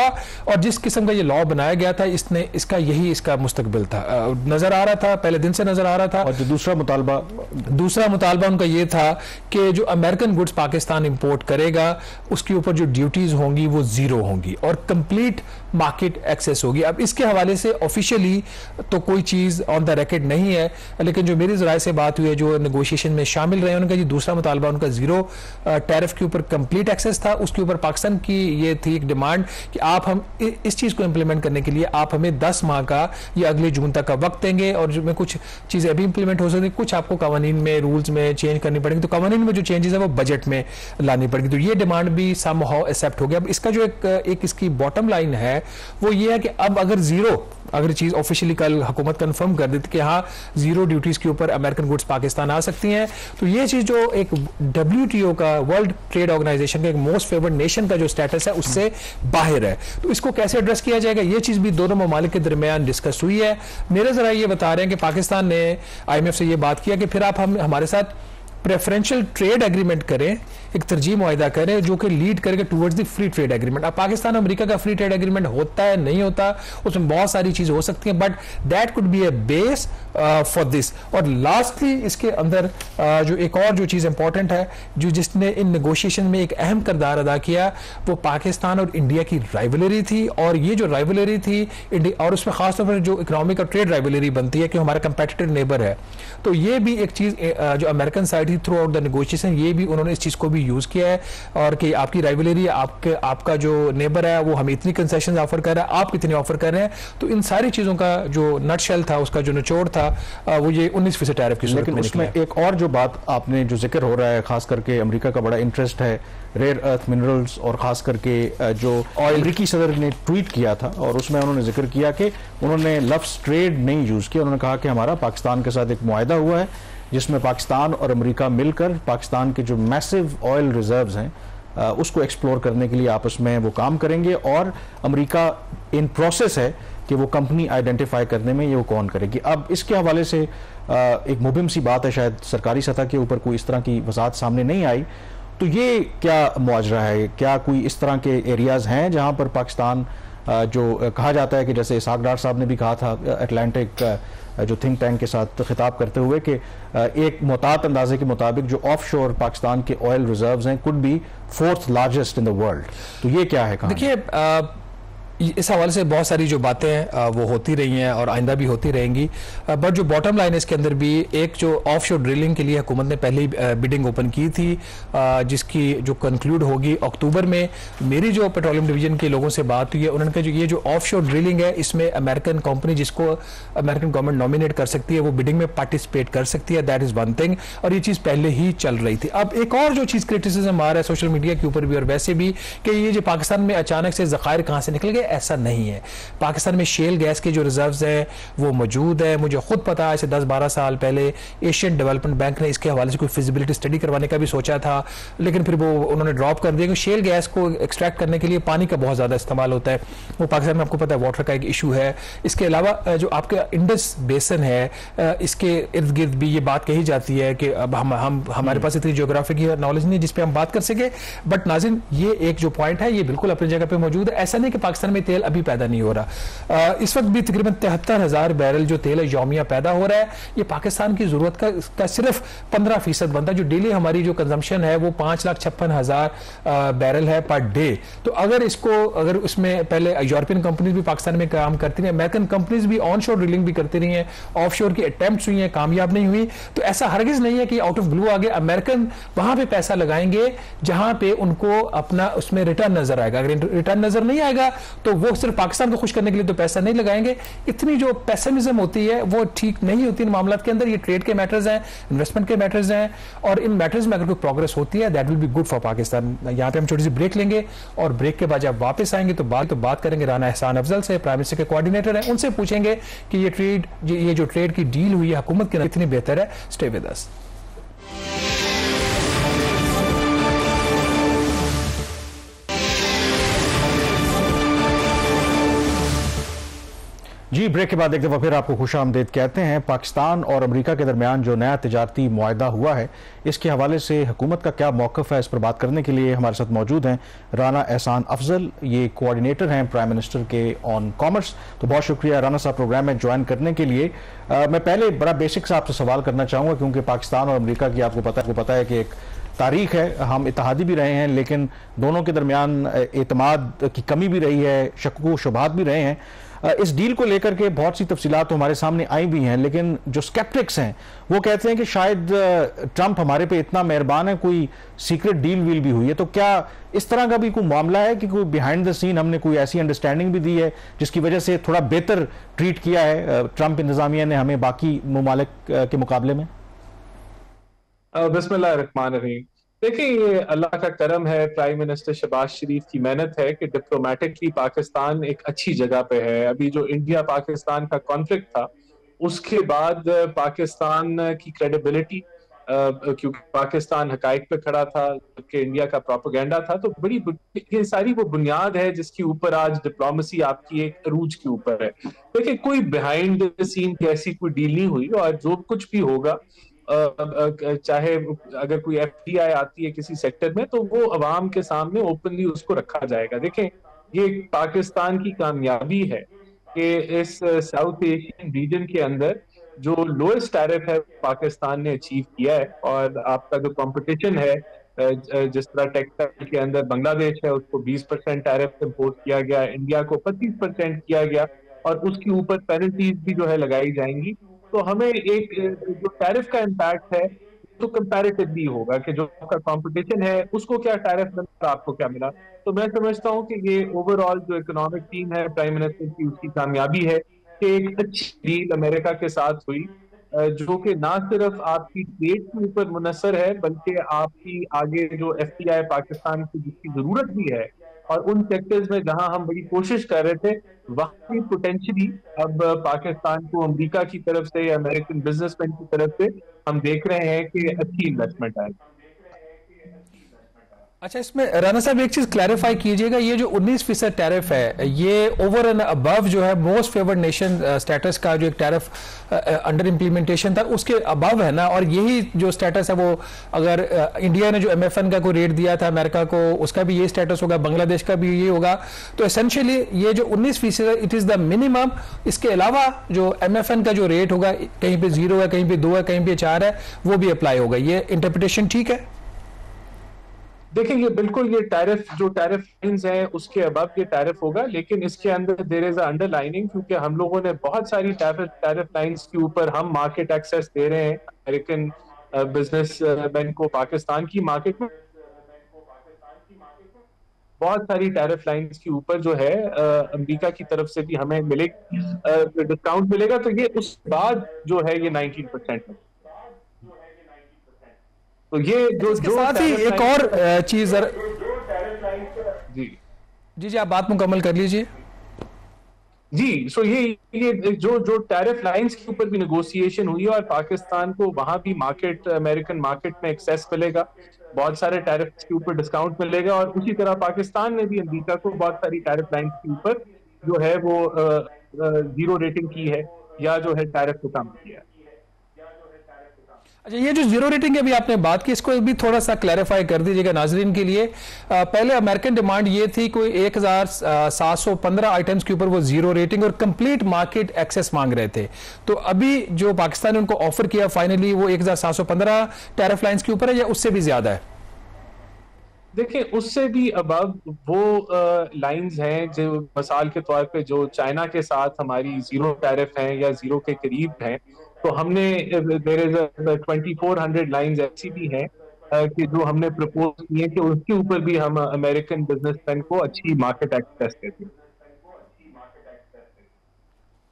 और जिस किस्म का ये लॉ बनाया गया था इसका मुस्तकबिल था, नजर आ रहा था, पहले दिन से नजर आ रहा था। और जो दूसरा मुतालबा उनका ये था कि जो अमेरिकन गुड्स पाकिस्तान इंपोर्ट करेगा उसके ऊपर जो ड्यूटीज होंगी वो जीरो होंगी और कंप्लीट मार्केट एक्सेस होगी। अब इसके हवाले से ऑफिशियली तो कोई चीज ऑन द रिकॉर्ड नहीं है, लेकिन जो मेरी जराए से बात हुई है, जो नेगोशिएशन में शामिल रहे, उनका ये दूसरा मुतालबा उनका जीरो टैरिफ के ऊपर कंप्लीट एक्सेस था। उसके ऊपर पाकिस्तान की ये थी एक डिमांड कि आप हम इस चीज को इंप्लीमेंट करने के लिए आप हमें 10 माह का या अगले जून तक का वक्त देंगे, और जो में कुछ चीजें अभी इंप्लीमेंट हो सकती है, कुछ आपको कवानीन में रूल्स में चेंज करनी पड़ेगी। तो कवानीन में जो चेंजेस है वो बजट में लानी पड़ेगी। तो ये डिमांड भी समहाउ एक्सेप्ट हो गया। अब इसका जो एक इसकी बॉटम लाइन है वो ये है कि अब अगर चीज ऑफिशियली कल हुकूमत कंफर्म कर देती कि हाँ जीरो ड्यूटीज के ऊपर अमेरिकन गुड्स पाकिस्तान आ सकती हैं, तो ये चीज जो एक WTO का, वर्ल्ड ट्रेड ऑर्गेनाइजेशन का एक मोस्ट फेवर्ड नेशन का जो स्टेटस है उससे बाहर है। तो इसको कैसे एड्रेस किया जाएगा, ये चीज भी दोनों ममालिक के दरमियान डिस्कस हुई है। मेरे जरा ये बता रहे हैं कि पाकिस्तान ने IMF से ये बात किया कि फिर आप हमारे साथ प्रेफरेंशियल ट्रेड एग्रीमेंट करें, एक तरजीह मुआहिदा करें जो कि लीड करेगा towards the free trade agreement. अब पाकिस्तान अमेरिका का फ्री ट्रेड एग्रीमेंट होता है नहीं होता, उसमें बहुत सारी चीजें हो सकती हैं, but that could be A base for this. और लास्टली इसके अंदर जो एक और जो चीज इंपॉर्टेंट है, जो जिसने इन नेगोशिएशन में एक अहम किरदार अदा किया, वो पाकिस्तान और इंडिया की राइवलरी थी। और ये जो राइवलरी थी और उसमें खासतौर पर जो इकोनॉमिक और ट्रेड राइवलरी बनती है कि हमारा कंपेटिटिव नेबर है, तो ये भी एक चीज जो American side through out the negotiation, ये भी उन्होंने इस चीज को भी यूज किया है। और कि आपकी राइवलरी, आपका जो नेबर है वो हमें इतनी कंसेशन ऑफर कर रहा है, आप कितनी ऑफर कर रहे हैं। तो इन सारी चीजों का जो नटशेल था, उसका जो निचोड़ था, वो ये 19% टैरिफ की सूरत में। लेकिन उसमें एक और जो बात आपने जो जिक्र हो रहा है, खास करके अमेरिका का बड़ा इंटरेस्ट है रेयर अर्थ मिनरल्स, और खास करके जो अमेरिकी सदर ने ट्वीट किया था और उसमें उन्होंने जिक्र किया कि उन्होंने लफ्ज ट्रेड नहीं यूज किया। उन्होंने कहा कि हमारा पाकिस्तान के साथ एक मुआहिदा हुआ है जिसमें पाकिस्तान और अमेरिका मिलकर पाकिस्तान के जो मैसिव ऑयल रिजर्व्स हैं उसको एक्सप्लोर करने के लिए आपस में वो काम करेंगे, और अमेरिका इन प्रोसेस है कि वो कंपनी आइडेंटिफाई करने में ये वो कौन करेगी। अब इसके हवाले से एक मुबिम सी बात है, शायद सरकारी सतह के ऊपर कोई इस तरह की वजाहत सामने नहीं आई। तो ये क्या मुआजरा है, क्या कोई इस तरह के एरियाज हैं जहां पर पाकिस्तान जो कहा जाता है कि जैसे इसाक डार साहब ने भी कहा था अटलांटिक जो थिंक टैंक के साथ खिताब करते हुए कि एक मुतात अंदाजे के मुताबिक जो ऑफशोर पाकिस्तान के ऑयल रिजर्व्स हैं could be 4th largest in the world. तो ये क्या है? देखिए, इस हवाले से बहुत सारी जो बातें हैं वो होती रही हैं और आइंदा भी होती रहेंगी, बट जो बॉटम लाइन है इसके अंदर भी एक जो ऑफशोर ड्रिलिंग के लिए हुकूमत ने पहले ही बिडिंग ओपन की थी, जिसकी जो कंक्लूड होगी अक्टूबर में। मेरी जो पेट्रोलियम डिवीजन के लोगों से बात हुई है, उन्होंने कहा ये जो ऑफशोर ड्रिलिंग है इसमें अमेरिकन कंपनी जिसको अमेरिकन गवर्नमेंट नॉमिनेट कर सकती है वो बिडिंग में पार्टिसिपेट कर सकती है, दैट इज वन थिंग। और ये चीज़ पहले ही चल रही थी। अब एक और जो चीज़ क्रिटिसिज्म आ रहा है सोशल मीडिया के ऊपर भी और वैसे भी, कि ये जो पाकिस्तान में अचानक से ज़खायर कहाँ से निकल गए, ऐसा नहीं है। पाकिस्तान में शेल गैस के जो रिजर्व्स हैं वो मौजूद है। मुझे खुद पता है, ऐसे 10-12 साल पहले एशियन डेवलपमेंट बैंक ने इसके हवाले से कोई फिजिबिलिटी स्टडी करवाने का भी सोचा था, लेकिन फिर वो उन्होंने ड्रॉप कर दिया कि शेल गैस को एक्सट्रैक्ट करने के लिए पानी का बहुत ज़्यादा इस्तेमाल होता है। वो पाकिस्तान में आपको पता है वाटर का एक इशू है। इसके अलावा जो आपका इंडस बेसन है, इसके इर्द गिर्द भी ये बात कही जाती है कि अब हम हमारे पास इतनी ज्योग्राफी की नॉलेज नहीं जिस पे हम बात कर सके, बट नाज़िम ये एक जो पॉइंट है ये बिल्कुल अपनी जगह पे मौजूद है। ऐसा नहीं कि पाकिस्तान में तेल अभी पैदा नहीं हो रहा। इस वक्त भी तकरीबन 73,000 बैरल जो तेल है यौमिया पैदा हो रहा है। ये पाकिस्तान की जरूरत का सिर्फ 15% बनता है। जो डेली हमारी जो कंजम्पशन है वो 5,56,000 बैरल है पर डे। तो अगर उसमें पहले यूरोपियन कंपनीज भी पाकिस्तान में काम करती रही, अमेरिकन कंपनीज भी ऑन शोर ड्रिलिंग भी करती रही हैं, ऑफ शोर की अटेम्प्ट्स हुई हैं, कामयाब नहीं हुई। तो ऐसा हरगिज नहीं है कि आउट ऑफ ब्लू आगे अमेरिकन वहां पे पैसा लगाएंगे जहां पे उनको अपना उसमें रिटर्न नजर आएगा। अगर रिटर्न नजर नहीं आएगा तो तो वो सिर्फ पाकिस्तान को खुश करने के लिए तो पैसा नहीं लगाएंगे। इतनी जो पेसिमिज्म होती है वो ठीक नहीं होती इन मामलों के अंदर। ये ट्रेड के मैटर्स हैं, इन्वेस्टमेंट के मैटर्स हैं, और इन मैटर्स में अगर कोई प्रोग्रेस होती है that will be good for Pakistan. यहाँ पे हम छोटी सी ब्रेक लेंगे और ब्रेक के बाद जब वापस आएंगे तो बात करेंगे राना एहसान अफजल से, प्राइम मिनिस्टर के कोऑर्डिनेटर हैं। उनसे पूछेंगे कि ये जो ट्रेड की डील हुई है हुकूमत की कितनी बेहतर है। Stay with us. जी, ब्रेक के बाद एक दफ़ा फिर आपको खुशामदीद कहते हैं। पाकिस्तान और अमेरिका के दरमियान जो नया तिजारती मुआहदा हुआ है, इसके हवाले से हुकूमत का क्या मौक़िफ़ है, इस पर बात करने के लिए हमारे साथ मौजूद हैं राना एहसान अफजल। ये कोऑर्डिनेटर हैं प्राइम मिनिस्टर के ऑन कॉमर्स। तो बहुत शुक्रिया राना साहब प्रोग्राम में ज्वाइन करने के लिए। मैं पहले बड़ा बेसिक सा आपसे सवाल करना चाहूँगा, क्योंकि पाकिस्तान और अमेरिका की आपको पता है कि एक तारीख है, हम इत्तेहादी भी रहे हैं, लेकिन दोनों के दरमियान एतमाद की कमी भी रही है, शक्कू शुबहात भी रहे हैं। इस डील को लेकर के बहुत सी तफसीलात तो हमारे सामने आई भी हैं, लेकिन जो स्केप्टिक्स हैं वो कहते हैं कि शायद ट्रंप हमारे पे इतना मेहरबान है, कोई सीक्रेट डील वील भी हुई है। तो क्या इस तरह का भी कोई मामला है कि कोई बिहाइंड द सीन हमने कोई ऐसी अंडरस्टैंडिंग भी दी है जिसकी वजह से थोड़ा बेहतर ट्रीट किया है ट्रंप इंतजामिया ने हमें बाकी ममालिक के मुकाबले में? बिस्मिल्लाह रहमान रहीम। देखिए, ये अल्लाह का करम है, प्राइम मिनिस्टर शहबाज शरीफ की मेहनत है कि डिप्लोमेटिकली पाकिस्तान एक अच्छी जगह पे है। अभी जो इंडिया पाकिस्तान का कॉन्फ्लिक्ट था उसके बाद पाकिस्तान की क्रेडिबिलिटी, क्योंकि पाकिस्तान हकाइक पे खड़ा था कि इंडिया का प्रोपेगेंडा था, तो बड़ी ये सारी वो बुनियाद है जिसके ऊपर आज डिप्लोमेसी आपकी एक अरूज के ऊपर है। देखिए, कोई बिहाइंड द सीन की ऐसी कोई डील नहीं हुई, और जो कुछ भी होगा, चाहे अगर कोई एफडीआई आती है किसी सेक्टर में तो वो अवाम के सामने ओपनली उसको रखा जाएगा। देखें, ये पाकिस्तान की कामयाबी है कि इस साउथ एशियन रीजन के अंदर जो लोएस्ट टैरिफ है पाकिस्तान ने अचीव किया है, और आपका जो कंपटीशन है, जिस तरह टेक्सटाइल के अंदर बांग्लादेश है उसको 20% टैरिफ इम्पोज किया गया, इंडिया को 25% किया गया, और उसके ऊपर पेनल्टीज भी जो है लगाई जाएंगी। तो हमें एक जो टैरिफ का इम्पैक्ट है तो कंपैरेटिवली होगा कि जो आपका कंपटीशन है उसको क्या टैरिफ मिला, आपको क्या मिला। तो मैं समझता हूँ कि ये ओवरऑल जो इकोनॉमिक टीम है प्राइम मिनिस्टर की, उसकी कामयाबी है कि एक अच्छी डील अमेरिका के साथ हुई, जो कि ना सिर्फ आपकी ट्रेड के ऊपर मुनसर है बल्कि आपकी आगे जो एफडीआई पाकिस्तान की जिसकी जरूरत भी है, और उन सेक्टर्स में जहां हम बड़ी कोशिश कर रहे थे वहां भी पोटेंशियली अब पाकिस्तान को अमेरिका की तरफ से या अमेरिकन बिजनेसमैन की तरफ से हम देख रहे हैं कि अच्छी इन्वेस्टमेंट आए। अच्छा, इसमें राना साहब एक चीज क्लैरिफाई कीजिएगा, ये जो 19% टैरिफ है ये ओवर एंड अबव जो है मोस्ट फेवर्ड नेशन स्टेटस का जो एक टैरिफ अंडर इम्प्लीमेंटेशन था उसके अबव है ना, और यही जो स्टेटस है वो अगर इंडिया ने जो एमएफएन का कोई रेट दिया था अमेरिका को उसका भी ये स्टेटस होगा, बांग्लादेश का भी ये होगा। तो एसेंशियली ये जो 19% है इट इज द मिनिमम। इसके अलावा जो एमएफएन का जो रेट होगा कहीं पे 0 है, कहीं पे 2 है, कहीं पे 4 है, वो भी अप्लाई होगा। ये इंटरप्रिटेशन ठीक है? देखिए, ये बिल्कुल ये टैरिफ जो टैरिफ लाइंस हैं उसके अबव ये टैरिफ होगा, लेकिन इसके अंदर देयर इज अ अंडरलाइनिंग, क्योंकि हम लोगों ने बहुत सारी टैरिफ लाइंस के ऊपर हम मार्केट एक्सेस दे रहे हैं अमेरिकन बिजनेसमैन को पाकिस्तान की मार्केट में। बहुत सारी टैरिफ लाइंस के ऊपर जो है अमेरिका की तरफ से भी हमें डिस्काउंट मिलेगा, तो ये उस बाद जो है ये 19% है। तो ये जो साथ ही एक और चीज जी जी आप बात मुकम्मल कर लीजिए। जी, सो ये जो टैरिफ लाइंस के ऊपर भी नेगोशिएशन हुई है और पाकिस्तान को वहां भी मार्केट अमेरिकन मार्केट में एक्सेस मिलेगा, बहुत सारे टैरिफ के ऊपर डिस्काउंट मिलेगा, और उसी तरह पाकिस्तान ने भी अमेरिका को बहुत सारी टैरिफ लाइंस के ऊपर जो है वो 0 रेटिंग की है या जो है टैरिफ को कम किया है। अच्छा, ये जो 0 रेटिंग की अभी आपने बात की इसको भी थोड़ा सा क्लैरिफाई कर दीजिएगा नाजरीन के लिए। पहले अमेरिकन डिमांड ये थी कोई 1715 आइटम्स के ऊपर वो 0 रेटिंग और कंप्लीट मार्केट एक्सेस मांग रहे थे। तो अभी जो पाकिस्तान ने उनको ऑफर किया फाइनली वो 1715 टैरिफ लाइंस के ऊपर है या उससे भी ज्यादा है? देखिए, उससे भी अबव वो लाइंस हैं जो मिसाल के तौर पे जो चाइना के साथ हमारी 0 टैरिफ हैं या 0 के करीब हैं, तो हमने देयर इज 2400 लाइंस ऐसी भी हैं कि जो हमने प्रपोज किए कि उसके ऊपर भी हम अमेरिकन बिजनेसमैन को अच्छी मार्केट एक्सेस देते हैं।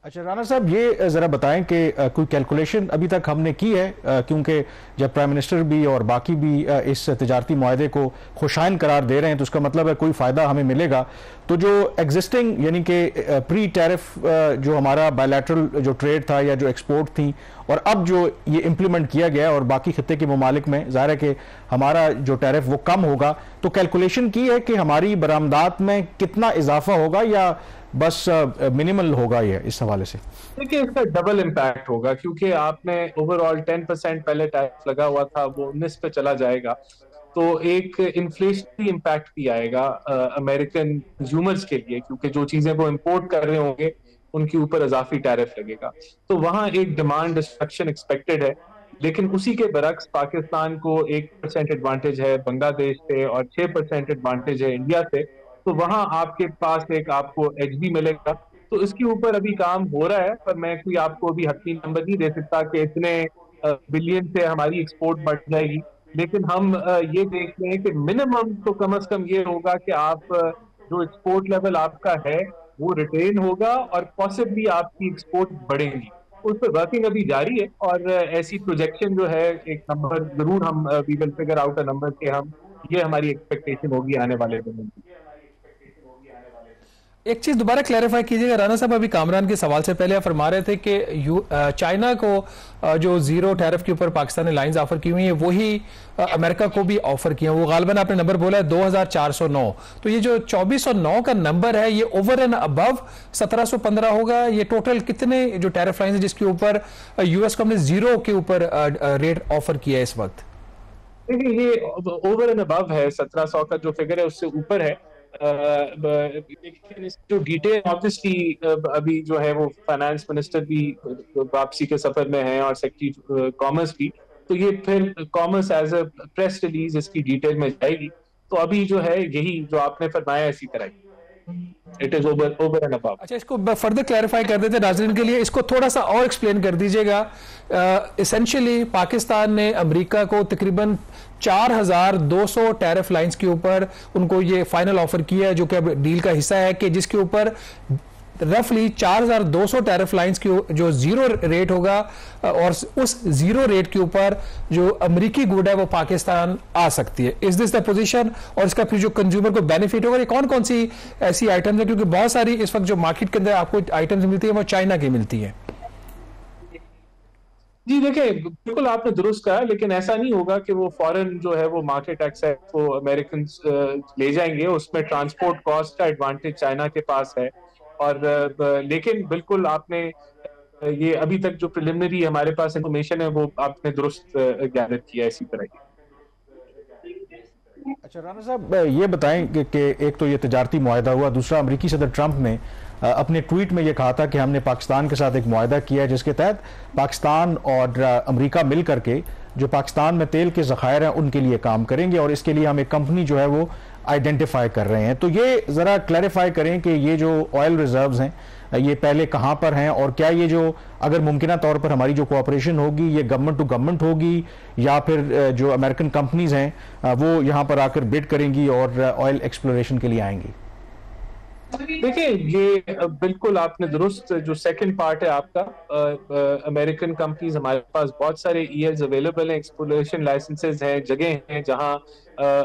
अच्छा राणा साहब, ये जरा बताएं कि कोई कैलकुलेशन अभी तक हमने की है, क्योंकि जब प्राइम मिनिस्टर भी और बाकी भी इस तिजारती मुआहदे को खुशाइन करार दे रहे हैं तो उसका मतलब है कोई फ़ायदा हमें मिलेगा। तो जो एग्जिस्टिंग यानी कि प्री टैरिफ जो हमारा बायलैटरल जो ट्रेड था या जो एक्सपोर्ट थी, और अब जो ये इम्प्लीमेंट किया गया और बाकी खित्ते के ममालिक में ज़ाहिर है कि हमारा जो टैरिफ वो कम होगा, तो कैलकुलेशन की है कि हमारी बरामदात में कितना इजाफा होगा या बस मिनिमल होगा ये इस हवाले से? देखिए, इसका डबल इम्पैक्ट होगा क्योंकि आपने ओवरऑल 10% पहले टैक्स लगा हुआ था, वो 19 पे चला जाएगा, तो एक इन्फ्लेशनरी इम्पैक्ट भी आएगा अमेरिकन कंज्यूमर्स के लिए, क्योंकि जो चीजें वो इंपोर्ट कर रहे होंगे उनके ऊपर इजाफी टैरिफ लगेगा, तो वहां एक डिमांड डिस्ट्रक्शन एक्सपेक्टेड है। लेकिन उसी के बरक्स पाकिस्तान को 1% एडवांटेज है बांग्लादेश से और 6% एडवांटेज है इंडिया से, तो वहां आपके पास एक आपको एच भी मिलेगा। तो इसके ऊपर अभी काम हो रहा है, पर मैं कोई आपको अभी हकीम नंबर नहीं दे सकता कि इतने बिलियन से हमारी एक्सपोर्ट बढ़ जाएगी। लेकिन हम ये देख रहे हैं कि मिनिमम तो कम से कम ये होगा कि आप जो एक्सपोर्ट लेवल आपका है वो रिटेन होगा और पॉसिबली आपकी एक्सपोर्ट बढ़ेगी। उस पर वर्किंग अभी जारी है और ऐसी प्रोजेक्शन जो है, एक नंबर जरूर हम we will figure out a number के हम, ये हमारी एक्सपेक्टेशन होगी आने वाले दिनों में। एक चीज दोबारा क्लैरिफाई कीजिएगा राणा साहब, अभी कामरान के सवाल से पहले आप फरमा रहे थे कि चाइना को जो जीरो टैरिफ के ऊपर पाकिस्तान ने लाइंस ऑफर की हुई है वही अमेरिका को भी ऑफर किया, वो गालबन आपने नंबर बोला है 2409। तो ये जो 2409 का नंबर है ये ओवर एंड अबव 1715 होगा। ये टोटल कितने जो टैरिफ लाइंस है जिसके ऊपर यूएस को हमने जीरो के ऊपर रेट ऑफर किया है इस वक्त? देखिए, ये ओवर एंड अबव है, 1700 का जो फिगर है उससे ऊपर है। लेकिन जो डिटेल ऑब्वियसली अभी जो है वो फाइनेंस मिनिस्टर भी वापसी के सफर में है और सेक्रेटरी कॉमर्स भी, तो ये फिर commerce as a press release इसकी डिटेल में जाएगी। तो अभी जो है यही जो आपने फरमाया इसी तरह it is over and above. अच्छा, इसको फर्दर क्लैरिफाई कर देते नाज़रीन के लिए, इसको थोड़ा सा और एक्सप्लेन कर दीजिएगा। एसेंशियली पाकिस्तान ने अमेरिका को तकरीबन 4200 टैरिफ लाइंस के ऊपर उनको ये फाइनल ऑफर किया है, जो कि अब डील का हिस्सा है, कि जिसके ऊपर रफली 4200 टैरिफ लाइंस की जो जीरो रेट होगा और उस जीरो रेट के ऊपर जो अमेरिकी गुड है वो पाकिस्तान आ सकती है। Is this the position? और इसका फिर जो कंज्यूमर को बेनिफिट होगा, ये कौन कौन सी ऐसी आइटम्स है, क्योंकि बहुत सारी इस वक्त जो मार्केट के अंदर आपको आइटम्स मिलती है वो चाइना की मिलती है। जी देखिए, बिल्कुल आपने दुरुस्त कहा, लेकिन ऐसा नहीं होगा कि वो फॉरेन जो है वो मार्केट एक्सेस को अमेरिकन ले जाएंगे, उसमें ट्रांसपोर्ट कॉस्ट का एडवांटेज चाइना के पास है। और लेकिन बिल्कुल आपने ये अभी तक जो प्रिलिमिनरी हमारे पास इंफॉर्मेशन है वो आपने दुरुस्त गैदर किया है इसी तरह की। अच्छा राणा साहब, ये बताएं कि एक तो ये तिजारती मुआहदा हुआ, दूसरा अमेरिकी सदर ट्रंप ने अपने ट्वीट में ये कहा था कि हमने पाकिस्तान के साथ एक मुआहदा किया है जिसके तहत पाकिस्तान और अमेरिका मिल करके जो पाकिस्तान में तेल के ज़खायर हैं उनके लिए काम करेंगे और इसके लिए हम एक कंपनी जो है वो आइडेंटिफाई कर रहे हैं। तो ये ज़रा क्लैरिफाई करें कि ये जो ऑयल रिजर्व्स हैं ये पहले कहाँ पर हैं और क्या ये जो अगर मुमकिना तौर पर हमारी जो कोऑपरेशन होगी ये गवर्नमेंट टू गवर्नमेंट होगी या फिर जो अमेरिकन कंपनीज हैं वो यहाँ पर आकर बिड करेंगी और ऑयल एक्सप्लोरेशन के लिए आएंगी? देखिए, ये बिल्कुल आपने दुरुस्त जो सेकंड पार्ट है आपका, अमेरिकन कंपनीज हमारे पास बहुत सारे ईएल्स अवेलेबल हैं, एक्सप्लोरेशन लाइसेंसेज हैं, जगह हैं जहां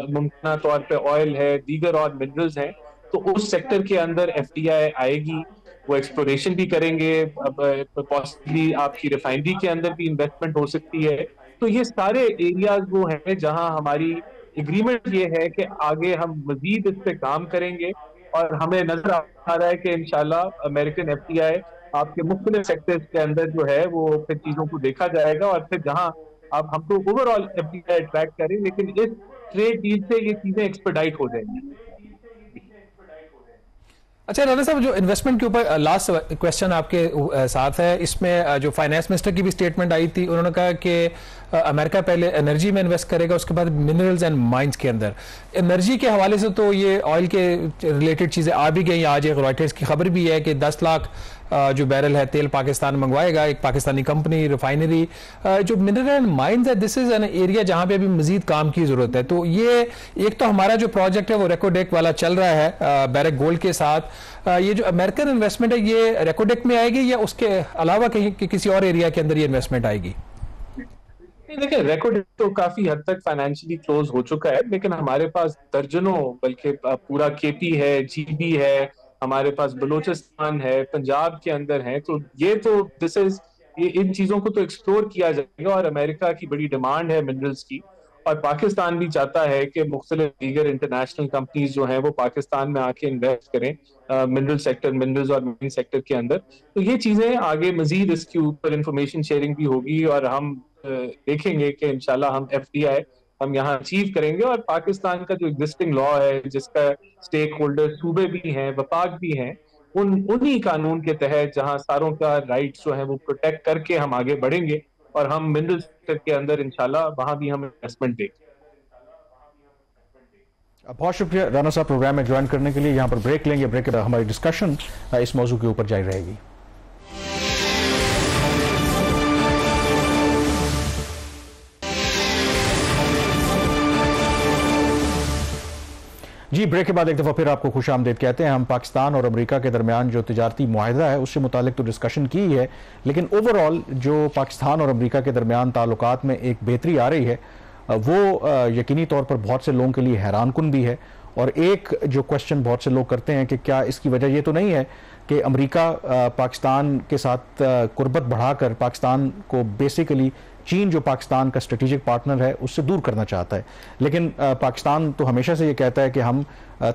मुमकिन तौर पे ऑयल है, दीगर और मिनरल्स हैं। तो उस सेक्टर के अंदर एफडीआई आएगी, वो एक्सप्लोरेशन भी करेंगे, पॉसिबली आपकी रिफाइनरी के अंदर भी इन्वेस्टमेंट हो सकती है। तो ये सारे एरियाज वो हैं जहां हमारी एग्रीमेंट ये है कि आगे हम मजीद इस पे काम करेंगे और हमें नजर आ रहा है कि इंशाल्लाह अमेरिकन एफडीआई आपके मुख्तलिफ सेक्टर्स के अंदर जो है वो फिर चीजों को देखा जाएगा और फिर जहां आप हमको ओवरऑल एफडीआई अट्रैक्ट करें, लेकिन इस ट्रेड डील से ये चीजें एक्सपेडाइट हो जाएंगी। अच्छा राणा साहब, जो इन्वेस्टमेंट के ऊपर लास्ट क्वेश्चन आपके साथ है, इसमें जो फाइनेंस मिनिस्टर की भी स्टेटमेंट आई थी, उन्होंने कहा कि अमेरिका पहले एनर्जी में इन्वेस्ट करेगा, उसके बाद मिनरल्स एंड माइंस के अंदर। एनर्जी के हवाले से तो ये ऑयल के रिलेटेड चीज़ें आ भी गई, आज एक रॉयटर्स की खबर भी है कि 10 लाख जो बैरल है तेल पाकिस्तान मंगवाएगा, एक पाकिस्तानी कंपनी, रिफाइनरी, जो मिनरल एंड माइंस है, दिस इज एन एरिया जहां पे अभी मजीद काम की जरूरत है। तो ये एक तो हमारा जो प्रोजेक्ट है वो रेकोडेक वाला चल रहा है बैरक गोल्ड के साथ। ये जो अमेरिकन इन्वेस्टमेंट है ये रेकोडेक में आएगी या उसके अलावा कहीं किसी और एरिया के अंदर ये इन्वेस्टमेंट आएगी? देखिए, रेकोडेक तो काफी हद तक फाइनेंशियली क्लोज हो चुका है, लेकिन हमारे पास दर्जनों, बल्कि पूरा केपी है, जीबी है, हमारे पास बलूचिस्तान है, पंजाब के अंदर है। तो दिस इज, ये इन चीजों को तो एक्सप्लोर किया जाएगा, और अमेरिका की बड़ी डिमांड है मिनरल्स की, और पाकिस्तान भी चाहता है कि मुख्तलिफ दीगर इंटरनेशनल कंपनीज जो हैं वो पाकिस्तान में आके इन्वेस्ट करें मिनरल सेक्टर, मिनरल्स और माइन सेक्टर के अंदर। तो ये चीजें आगे मजीद इसके ऊपर इंफॉर्मेशन शेयरिंग भी होगी, और हम देखेंगे कि इंशाल्लाह हम एफडीआई हम यहाँ अचीव करेंगे, और पाकिस्तान का जो एग्जिस्टिंग लॉ है, जिसका स्टेक होल्डर सूबे भी हैं, वफाक भी हैं, उन्हीं कानून के तहत जहां सारों का राइट्स जो है वो प्रोटेक्ट करके हम आगे बढ़ेंगे, और हम मिनरल सेक्टर के अंदर इंशाल्लाह वहां भी हम इन्वेस्टमेंट देंगे। बहुत शुक्रिया राना साहब प्रोग्राम में ज्वाइन करने के लिए। यहाँ पर ब्रेक लेंगे, ब्रेक के बाद हमारी डिस्कशन इस मौजू के ऊपर जारी रहेगी। जी, ब्रेक के बाद एक दफ़ा फिर आपको खुशामदीद कहते हैं। हम पाकिस्तान और अमेरिका के दरमियान जो तिजारती मुआहदा है उससे मुतालिक तो डिस्कशन की ही है, लेकिन ओवरऑल जो पाकिस्तान और अमेरिका के दरमियान ताल्लुकात में एक बेहतरी आ रही है वो यकीनी तौर पर बहुत से लोगों के लिए हैरानकुन भी है। और एक जो क्वेश्चन बहुत से लोग करते हैं कि क्या इसकी वजह ये तो नहीं है कि अमेरिका पाकिस्तान के साथ कुर्बत बढ़ाकर पाकिस्तान को बेसिकली चीन जो पाकिस्तान का स्ट्रेटेजिक पार्टनर है उससे दूर करना चाहता है। लेकिन पाकिस्तान तो हमेशा से ये कहता है कि हम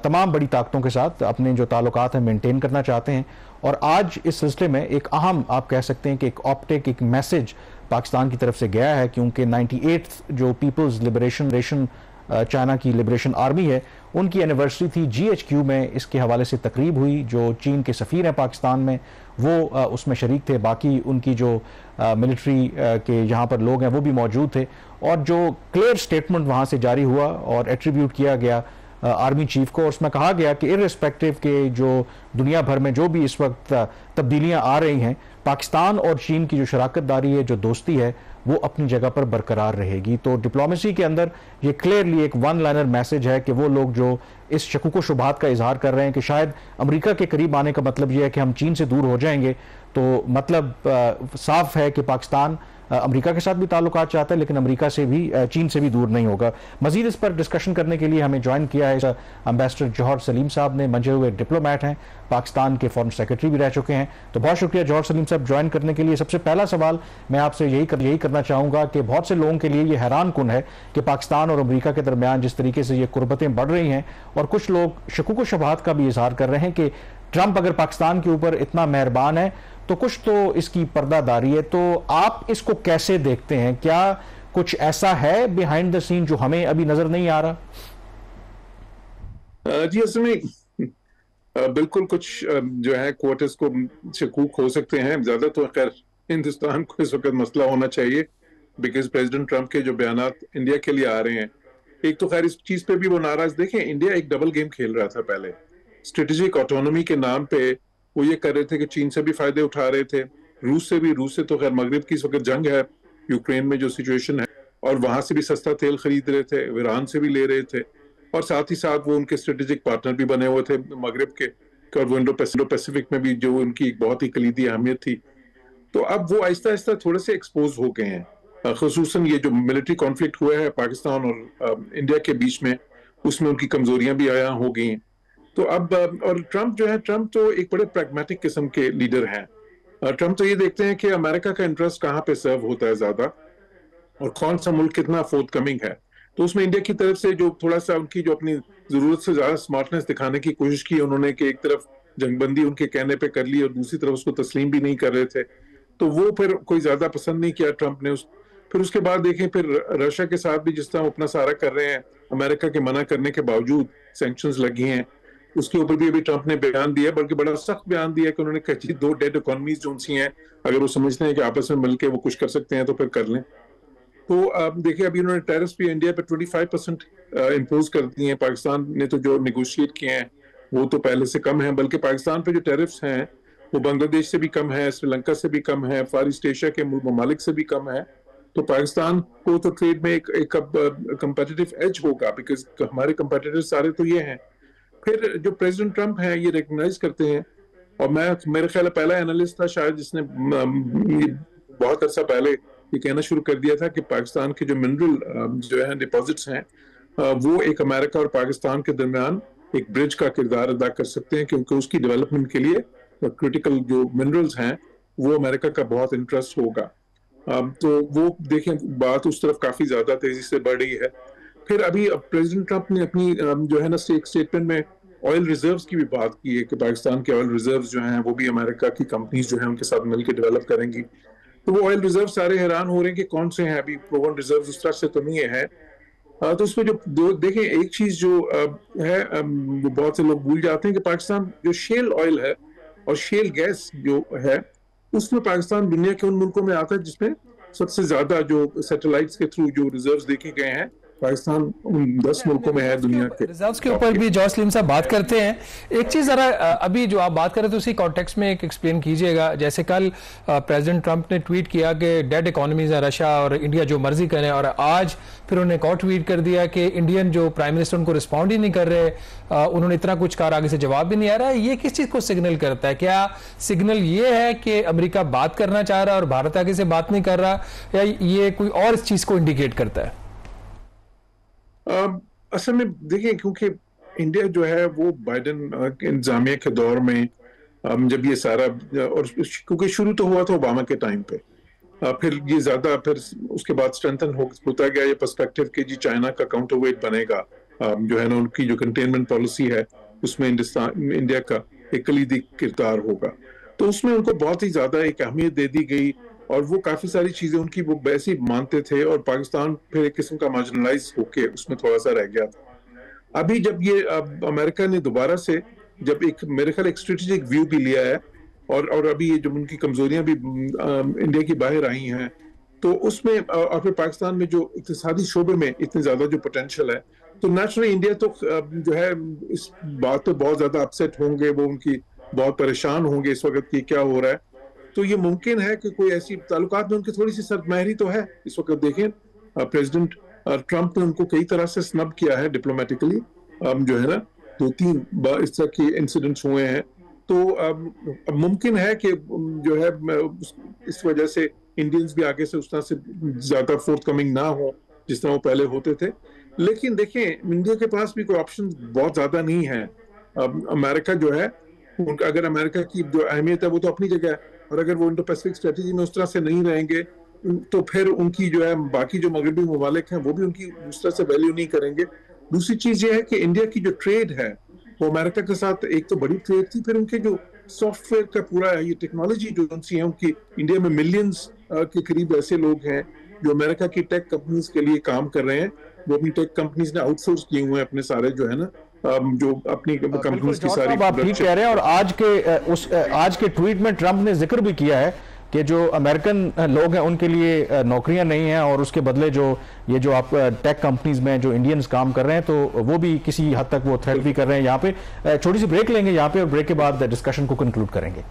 तमाम बड़ी ताकतों के साथ अपने जो ताल्लुकात हैं मेंटेन करना चाहते हैं। और आज इस सिलसिले में एक अहम, आप कह सकते हैं कि एक ऑप्टिक, एक मैसेज पाकिस्तान की तरफ से गया है, क्योंकि 98th जो पीपल्स लिबरेशन चाइना की लिबरेशन आर्मी है उनकी एनिवर्सरी थी। GHQ में इसके हवाले से तकरीब हुई। जो चीन के सफ़ीर हैं पाकिस्तान में वो उसमें शरीक थे, बाकी उनकी जो मिलिट्री के यहाँ पर लोग हैं वो भी मौजूद थे। और जो क्लियर स्टेटमेंट वहाँ से जारी हुआ और एट्रीब्यूट किया गया आर्मी चीफ को, उसमें कहा गया कि इर्रेस्पेक्टिव के जो दुनिया भर में जो भी इस वक्त तब्दीलियां आ रही हैं, पाकिस्तान और चीन की जो शराकतदारी है, जो दोस्ती है, वो अपनी जगह पर बरकरार रहेगी। तो डिप्लोमेसी के अंदर ये क्लियरली एक वन लाइनर मैसेज है कि वो लोग जो इस शकूक व शुबहात का इजहार कर रहे हैं कि शायद अमेरिका के करीब आने का मतलब ये है कि हम चीन से दूर हो जाएंगे, तो मतलब साफ है कि पाकिस्तान अमेरिका के साथ भी ताल्लुकात चाहता है, लेकिन अमेरिका से भी, चीन से भी दूर नहीं होगा। मजीद इस पर डिस्कशन करने के लिए हमें ज्वाइन किया है एम्बेसडर जौहर सलीम साहब ने, मंजे हुए डिप्लोमेट हैं, पाकिस्तान के फॉरेन सेक्रेटरी भी रह चुके हैं। तो बहुत शुक्रिया जौहर सलीम साहब ज्वाइन करने के लिए। सबसे पहला सवाल मैं आपसे यही करना चाहूँगा कि बहुत से लोगों के लिए ये हैरान कुन है कि पाकिस्तान और अमेरिका के दरमियान जिस तरीके से ये कुर्बतें बढ़ रही हैं, और कुछ लोग शकूक व शुबहात का भी इजहार कर रहे हैं कि ट्रंप अगर पाकिस्तान के ऊपर इतना मेहरबान है तो कुछ तो इसकी पर्दादारी है। तो आप इसको कैसे देखते हैं? क्या कुछ ऐसा है बिहाइंड द सीन जो हमें अभी नजर नहीं आ रहा? जी, इसमें बिल्कुल कुछ जो है क्वार्टर्स को शकूक हो सकते हैं। ज्यादा तो खैर हिंदुस्तान को इस वक्त मसला होना चाहिए, बिकॉज प्रेसिडेंट ट्रंप के जो बयानात इंडिया के लिए आ रहे हैं, एक तो खैर इस चीज पे भी वो नाराज। देखें, इंडिया एक डबल गेम खेल रहा था पहले। स्ट्रेटेजिक ऑटोनॉमी के नाम पे वो ये कर रहे थे कि चीन से भी फायदे उठा रहे थे, रूस से तो खैर मगरिब की इस वक्त जंग है, यूक्रेन में जो सिचुएशन है, और वहां से भी सस्ता तेल खरीद रहे थे, ईरान से भी ले रहे थे, और साथ ही साथ वो उनके स्ट्रेटेजिक पार्टनर भी बने हुए थे मगरिब के, और वो इंडो पैसिफिक में भी जो उनकी एक बहुत ही कलीदी अहमियत थी। तो अब वो आहिस्ता आहिस्ता थोड़े से एक्सपोज हो गए हैं। खुसूसन ये जो मिलिट्री कॉन्फ्लिक्ट हुआ है पाकिस्तान और इंडिया के बीच में, उसमें उनकी कमजोरियां भी आया हो गई। तो अब और ट्रंप तो एक बड़े प्रैग्मेटिक किस्म के लीडर हैं। ट्रंप तो ये देखते हैं कि अमेरिका का इंटरेस्ट कहाँ पे सर्व होता है ज्यादा, और कौन सा मुल्क कितना फोर्थ कमिंग है। तो उसमें इंडिया की तरफ से जो थोड़ा सा उनकी जो अपनी जरूरत से ज्यादा स्मार्टनेस दिखाने की कोशिश की उन्होंने, कि एक तरफ जंगबंदी उनके कहने पे कर ली और दूसरी तरफ उसको तस्लीम भी नहीं कर रहे थे, तो वो फिर कोई ज्यादा पसंद नहीं किया ट्रंप ने। फिर उसके बाद देखें, फिर रशिया के साथ भी जिस तरह अपना सारा कर रहे हैं, अमेरिका के मना करने के बावजूद सैंक्शंस लगी हैं, उसके ऊपर भी अभी ट्रंप ने बयान दिया, बल्कि बड़ा सख्त बयान दिया कि उन्होंने कहा दो डेड इकोनॉमीज जो सी हैं, अगर वो समझते हैं कि आपस में मिलकर वो कुछ कर सकते हैं तो फिर कर लें। तो आप देखिए, अभी उन्होंने टैरिफ्स भी इंडिया पे 25% इम्पोज कर दिए हैं। पाकिस्तान ने तो जो निगोशिएट किए हैं वो तो पहले से कम है, बल्कि पाकिस्तान पे जो टैरिफ्स हैं वो बांग्लादेश से भी कम है, श्रीलंका से भी कम है, फार ईस्ट एशिया के ममालिक से भी कम है। तो पाकिस्तान को तो ट्रेड में एक कंपेटिटिव एज होगा, बिकॉज हमारे कंपेटिटर सारे तो ये हैं। फिर जो प्रेसिडेंट ट्रंप हैं ये रिकग्नाइज करते हैं, और मैं मेरे ख्याल पहला एनालिस्ट था शायद जिसने बहुत अर्सा पहले ये कहना शुरू कर दिया था कि पाकिस्तान के जो मिनरल जो है डिपॉजिट्स हैं वो एक अमेरिका और पाकिस्तान के दरमियान एक ब्रिज का किरदार अदा कर सकते हैं, क्योंकि उसकी डेवलपमेंट के लिए क्रिटिकल जो मिनरल्स हैं वो अमेरिका का बहुत इंटरेस्ट होगा। तो वो देखें बात उस तरफ काफी ज्यादा तेजी से बढ़ रही है। फिर अभी प्रेसिडेंट ट्रंप ने अपनी जो है ना स्टेटमेंट में ऑयल रिजर्व्स की भी बात की है कि पाकिस्तान के ऑयल रिजर्व्स जो हैं वो भी अमेरिका की कंपनीज जो हैं उनके साथ मिलकर डेवलप करेंगी। तो वो ऑयल रिजर्व सारे हैरान हो रहे हैं कि कौन से हैं, अभी प्रूवन रिजर्व्स उस तरह से तो नहीं है। तो उसमें जो देखें एक चीज जो है जो बहुत से लोग भूल जाते हैं कि पाकिस्तान जो शेल ऑयल है और शेल गैस जो है उसमें पाकिस्तान दुनिया के उन मुल्कों में आता है जिसमें सबसे ज्यादा जो सैटेलाइट्स के थ्रू जो रिजर्व्स देखे गए हैं पाकिस्तान उन 10 मुल्कों में है दुनिया के। रिजर्व्स के ऊपर भी जॉर्ज सलीम साहब बात करते हैं। एक चीज जरा अभी जो आप बात कर रहे थे उसी कॉन्टेक्स्ट में एक एक्सप्लेन कीजिएगा। जैसे कल प्रेसिडेंट ट्रंप ने ट्वीट किया कि डेड इकोनॉमीज है रशिया और इंडिया जो मर्जी करें, और आज फिर उन्होंने एक और ट्वीट कर दिया कि इंडियन जो प्राइम मिनिस्टर उनको रिस्पॉन्ड ही नहीं कर रहे, उन्होंने इतना कुछ कहा आगे से जवाब भी नहीं आ रहा है। ये किस चीज को सिग्नल करता है? क्या सिग्नल ये है कि अमेरिका बात करना चाह रहा है और भारत आगे से बात नहीं कर रहा, या ये कोई और इस चीज को इंडिकेट करता है? असल में देखिए, क्योंकि इंडिया जो है वो बाइडेन इंतजामिया के दौर में जब ये सारा, और क्योंकि शुरू तो हुआ था ओबामा के टाइम पे, फिर ये ज्यादा फिर उसके बाद स्ट्रेंथन होता गया ये पर्सपेक्टिव कि जी चाइना का काउंटरवेट बनेगा, जो है ना उनकी जो कंटेनमेंट पॉलिसी है उसमें इंडिया का एक कलीदी किरदार होगा। तो उसमें उनको बहुत ही ज्यादा एक अहमियत दे दी गई और वो काफी सारी चीजें उनकी वो वैसे ही मानते थे, और पाकिस्तान फिर एक किस्म का मार्जिनलाइज होके उसमें थोड़ा सा रह गया था। अभी जब ये अमेरिका ने दोबारा से जब एक मेरे ख्याल एक स्ट्रेटेजिक व्यू भी लिया है, और अभी ये जो उनकी कमजोरियां भी इंडिया की बाहर आई हैं, तो उसमें और फिर पाकिस्तान में जो इक्तिसादी शोबे में इतनी ज्यादा जो पोटेंशियल है, तो नेचुरली इंडिया तो जो है इस बात पे बहुत ज्यादा अपसेट होंगे, वो उनकी बहुत परेशान होंगे इस वक्त की क्या हो रहा है। तो ये मुमकिन है कि कोई ऐसी ताल्लुकात में उनकी थोड़ी सी सरमाहरी तो है इस वक्त। देखें प्रेसिडेंट ट्रंप ने उनको कई तरह से स्नब किया है डिप्लोमेटिकली, जो है ना 2-3 बार इस तरह के इंसिडेंट्स हुए हैं। तो मुमकिन है कि जो है इस वजह से इंडियंस भी आगे से उस तरह से ज्यादा फोर्थकमिंग ना हो जिस तरह वो पहले होते थे। लेकिन देखें इंडिया के पास भी कोई ऑप्शन बहुत ज्यादा नहीं है। अमेरिका जो है अगर अमेरिका की जो अहमियत है वो तो अपनी जगह है, और अगर वो इंडो पैसिफिक स्ट्रेटेजी में उस तरह से नहीं रहेंगे तो फिर उनकी जो है बाकी जो मगरबी ममालिक हैं वो भी उनकी उस तरह से वैल्यू नहीं करेंगे। दूसरी चीज ये है कि इंडिया की जो ट्रेड है वो अमेरिका के साथ एक तो बड़ी ट्रेड थी, फिर उनके जो सॉफ्टवेयर का पूरा है ये टेक्नोलॉजी जो उनसी है, उनकी इंडिया में मिलियंस के करीब ऐसे लोग हैं जो अमेरिका की टेक कंपनीज के लिए काम कर रहे हैं। वो अपनी टेक कंपनीज ने आउटसोर्स किए हुए हैं अपने सारे जो है ना जो अपनी कंपनीज की सारी। आप ठीक कह रहे हैं, और आज के ट्वीट में ट्रंप ने जिक्र भी किया है कि जो अमेरिकन लोग हैं उनके लिए नौकरियां नहीं हैं, और उसके बदले जो ये जो आप टेक कंपनीज में जो इंडियंस काम कर रहे हैं तो वो भी किसी हद तक वो थ्रेट भी कर रहे हैं। यहाँ पे छोटी सी ब्रेक लेंगे यहाँ पे, और ब्रेक के बाद डिस्कशन को कंक्लूड करेंगे।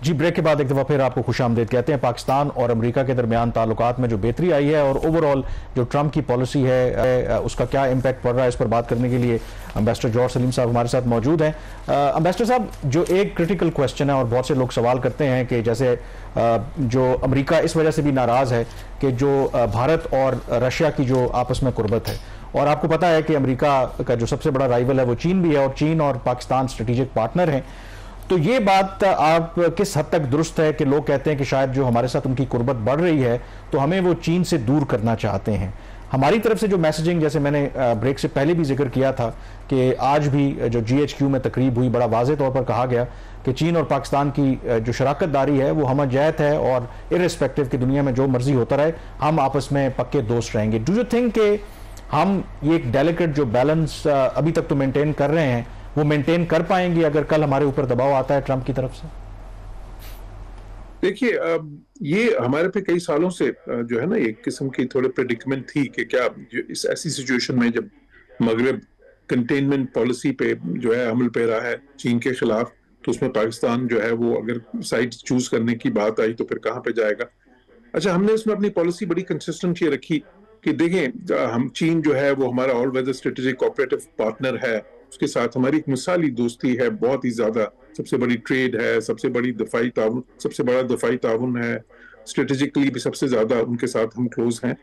जी, ब्रेक के बाद एक दफा फिर आपको खुशामदीद कहते हैं। पाकिस्तान और अमेरिका के दरमियान ताल्लुकात में जो बेहतरी आई है और ओवरऑल जो ट्रंप की पॉलिसी है उसका क्या इम्पैक्ट पड़ रहा है, इस पर बात करने के लिए एम्बेसडर जॉर्ज सलीम साहब हमारे साथ मौजूद हैं। एम्बेसडर साहब, जो एक क्रिटिकल क्वेश्चन है और बहुत से लोग सवाल करते हैं कि जैसे जो अमेरिका इस वजह से भी नाराज है कि जो भारत और रशिया की जो आपस में कुर्बत है, और आपको पता है कि अमेरिका का जो सबसे बड़ा राइवल है वो चीन भी है, और चीन और पाकिस्तान स्ट्रेटेजिक पार्टनर हैं। तो ये बात आप किस हद तक दुरुस्त है कि लोग कहते हैं कि शायद जो हमारे साथ उनकी कुर्बत बढ़ रही है तो हमें वो चीन से दूर करना चाहते हैं? हमारी तरफ से जो मैसेजिंग, जैसे मैंने ब्रेक से पहले भी जिक्र किया था कि आज भी जो GHQ में तकरीब हुई, बड़ा वाज़ेह तौर पर कहा गया कि चीन और पाकिस्तान की जो शराकतदारी है वो हमजहत है, और इर्रिस्पेक्टिव की दुनिया में जो मर्जी होता रहे हम आपस में पक्के दोस्त रहेंगे। डू यू थिंक कि हम ये एक डेलिकेट जो बैलेंस अभी तक तो मेंटेन कर रहे हैं वो मेंटेन कर पाएंगे अगर कल हमारे ऊपर दबाव आता है ट्रंप की तरफ से? देखिए, ये हमारे पे कई सालों से जो है ना एक किस्म की थोड़े प्रेडिक्मेंट थी कि क्या इस ऐसी सिचुएशन में जब मगरब कंटेनमेंट पॉलिसी पे जो है अमल पे रहा है चीन के खिलाफ, तो उसमें पाकिस्तान जो है वो अगर साइड चूज करने की बात आई तो फिर कहाँ पे जाएगा। अच्छा, हमने उसमें अपनी पॉलिसी बड़ी कंसिस्टेंट ये रखी कि देखें, हम चीन जो है वो हमारा all weather strategic cooperative partner है, उसके साथ हमारी एक मिसाली दोस्ती है, बहुत ही ज्यादा, सबसे बड़ी ट्रेड है, सबसे बड़ा दफाई ताउन है, स्ट्रेटेजिकली भी सबसे ज्यादा उनके साथ हम क्लोज हैं।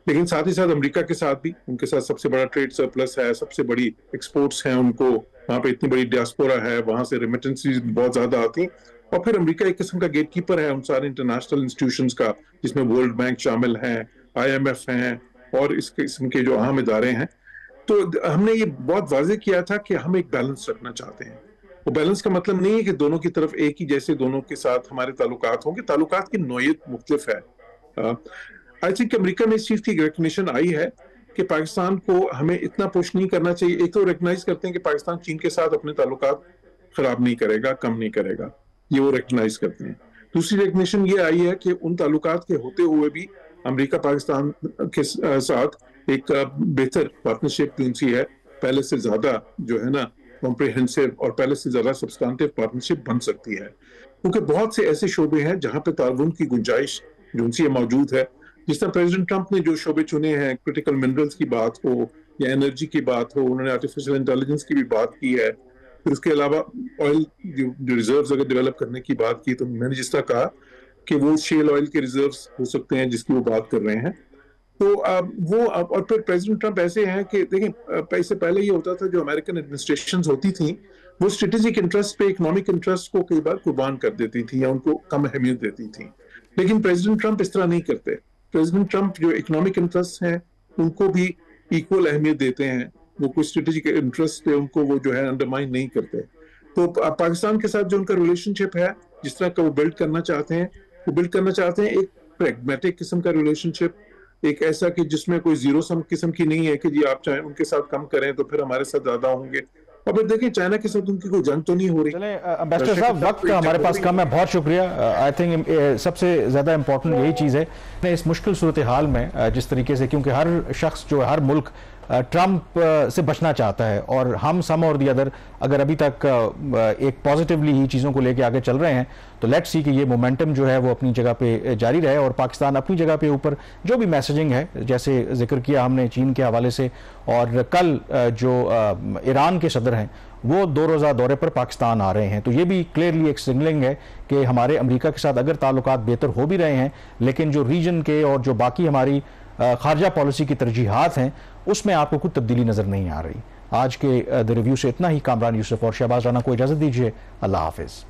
लेकिन साथ ही साथ अमेरिका के साथ भी उनके साथ सबसे बड़ा ट्रेड सरप्लस है, सबसे बड़ी एक्सपोर्ट्स हैं उनको, वहां पे इतनी बड़ी डियास्पोरा है, वहां से रेमिटेंसीज बहुत ज्यादा आती हैं। और फिर अमेरिका एक किस्म का गेटकीपर है उन सारे इंटरनेशनल इंस्टीट्यूशंस का, जिसमें वर्ल्ड बैंक शामिल है, IMF हैं और इस किस्म के जो अहम इदारे हैं। तो हमने ये बहुत वाजे किया था कि हम एक बैलेंस रखना चाहते हैं। वो बैलेंस का मतलब नहीं है कि दोनों की तरफ एक ही जैसे दोनों के साथ हमारे ताल्लुकात होंगे, ताल्लुकात की नौयत मुख्तलिफ है। आई थिंक अमेरिका में इस चीज की रिकग्निशन आई है कि पाकिस्तान को हमें इतना पुश नहीं करना चाहिए। एक तो रिकग्नाइज करते हैं कि पाकिस्तान चीन के साथ अपने ताल्लुकात खराब नहीं करेगा, कम नहीं करेगा, ये वो रिकग्नाइज करते हैं। दूसरी रिकग्निशन ये आई है कि उन ताल्लुकात के होते हुए भी अमेरिका पाकिस्तान के साथ एक बेहतर पार्टनरशिप जो उनसी है पहले से ज्यादा जो है ना कॉम्प्रिहेंसिव और पहले से ज्यादा सब्सटेंटिव पार्टनरशिप बन सकती है, क्योंकि बहुत से ऐसे शोबे हैं जहां पे ताउन की गुंजाइश जो उनसी मौजूद है। जिस तरह प्रेसिडेंट ट्रंप ने जो शोबे चुने हैं, क्रिटिकल मिनरल्स की बात हो या एनर्जी की बात हो, उन्होंने आर्टिफिशियल इंटेलिजेंस की भी बात की है, फिर उसके अलावा ऑयल जो रिजर्व्स अगर डेवलप करने की बात की, तो मैंने जिस तरह कहा कि वो शेल ऑयल के रिजर्व्स हो सकते हैं जिसकी वो बात कर रहे हैं। तो और फिर प्रेसिडेंट ट्रंप ऐसे हैं कि देखें, इससे पहले ये होता था जो अमेरिकन एडमिनिस्ट्रेशंस होती थी वो स्ट्रेटेजिक इंटरेस्ट पे इकोनॉमिक इंटरेस्ट को कई बार कुर्बान कर देती थी या उनको कम अहमियत देती थी। लेकिन प्रेसिडेंट ट्रंप इस तरह नहीं करते। प्रेसिडेंट ट्रंप जो इकोनॉमिक इंटरेस्ट हैं उनको भी इक्वल अहमियत देते हैं, वो कोई स्ट्रेटेजिक इंटरेस्ट है उनको वो जो है अंडरमाइन नहीं करते। तो पाकिस्तान के साथ जो उनका रिलेशनशिप है, जिस तरह का वो बिल्ड करना चाहते हैं, वो बिल्ड करना चाहते हैं एक प्रैग्मेटिक किस्म का रिलेशनशिप, एक ऐसा कि जिसमें कोई जीरो सम किस्म की नहीं है कि जी आप चाहे उनके साथ कम करें तो फिर हमारे साथ ज्यादा होंगे। और फिर देखिए चाइना के साथ उनकी कोई जंग तो नहीं हो रही। चले एम्बेसडर साहब, वक्त हमारे पास कम है, बहुत शुक्रिया। आई थिंक सबसे ज्यादा इंपॉर्टेंट यही चीज है इस मुश्किल सूरत हाल में, जिस तरीके से, क्योंकि हर शख्स जो हर मुल्क ट्रंप से बचना चाहता है और हम सम और दी अदर अगर अभी तक एक पॉजिटिवली ही चीज़ों को लेके आगे चल रहे हैं तो लेट्स सी कि ये मोमेंटम जो है वो अपनी जगह पे जारी रहे और पाकिस्तान अपनी जगह पे ऊपर जो भी मैसेजिंग है, जैसे जिक्र किया हमने चीन के हवाले से, और कल जो ईरान के सदर हैं वो 2 रोज़ा दौरे पर पाकिस्तान आ रहे हैं, तो ये भी क्लियरली एक सिग्नलिंग है कि हमारे अमेरिका के साथ अगर ताल्लुकात बेहतर हो भी रहे हैं लेकिन जो रीजन के और जो बाकी हमारी खारजा पॉलिसी की तरजीहात हैं उसमें आपको कुछ तब्दीली नजर नहीं आ रही। आज के द रिव्यू से इतना ही। कामरान यूसुफ और शहबाज राना को इजाजत दीजिए। अल्लाह हाफिज।